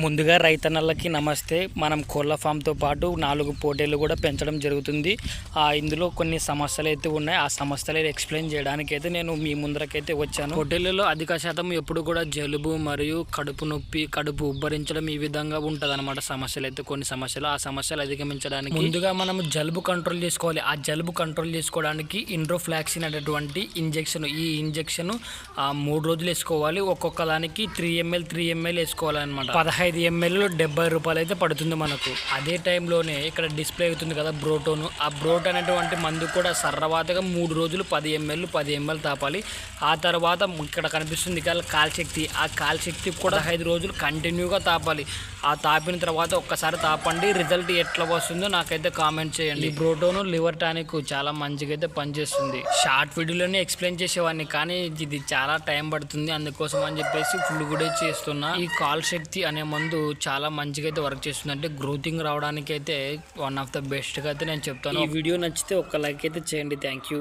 ముందుగా రైతన్నలకి నమస్తే. మనం కోళ్ళ ఫామ్తో పాటు 4 పోటీలు కూడా పెంచడం జరుగుతుంది. ఇందులో కొన్ని సమస్యలు అయితే ఉన్నాయి. ఆ సమస్యలు ఎక్స్ప్లెయిన్ చేయడానికి అయితే నేను మీ ముందరకైతే వచ్చాను. పోటీలలో అధిక శాతం ఎప్పుడు కూడా జలుబు మరియు కడుపు నొప్పి, కడుపు ఉబ్బరించడం ఈ విధంగా ఉంటుంది అనమాట. సమస్యలు అయితే కొన్ని సమస్యలు, ఆ సమస్యలు అధిగమించడానికి ముందుగా మనం జలుబు కంట్రోల్ చేసుకోవాలి. ఆ జలుబు కంట్రోల్ చేసుకోవడానికి ఇండ్రోఫ్లాక్సిన్ అనేటువంటి ఇంజెక్షన్, ఈ ఇంజెక్షన్ 3 రోజులు వేసుకోవాలి. ఒక్కొక్క దానికి 3 ml వేసుకోవాలన్నమాట. 15 ml 70 రూపాయలు అయితే పడుతుంది మనకు. అదే టైంలోనే ఇక్కడ డిస్ప్లే అవుతుంది కదా బ్రోటోను, ఆ బ్రోట్ అనేటువంటి మందు కూడా సర్రవాతగా 3 రోజులు 10 ml తాపాలి. ఆ తర్వాత ఇక్కడ కనిపిస్తుంది కదా కాల్శక్తి, ఆ కాల్శక్తి కూడా 5 రోజులు కంటిన్యూగా తాపాలి. ఆ తాపిన తర్వాత ఒక్కసారి తాపండి, రిజల్ట్ ఎట్లా వస్తుందో నాకైతే కామెంట్ చేయండి. ఈ బ్రోటోను లివర్ టానిక్ చాలా మంచిగా అయితే పనిచేస్తుంది. షార్ట్ వీడియోలోనే ఎక్స్ప్లెయిన్ చేసేవాడిని, కానీ ఇది చాలా టైం పడుతుంది. అందుకోసం అని చెప్పేసి ఫుల్ కూడా చేస్తున్నా. ఈ కాల్శక్తి అనే మందు చాలా మంచిగా అయితే వర్క్ చేస్తుంది. అంటే గ్రోతింగ్ రావడానికి అయితే వన్ ఆఫ్ ద బెస్ట్గా అయితే నేను చెప్తాను. ఈ వీడియో నచ్చితే ఒక లైక్ అయితే చేయండి. Thank you.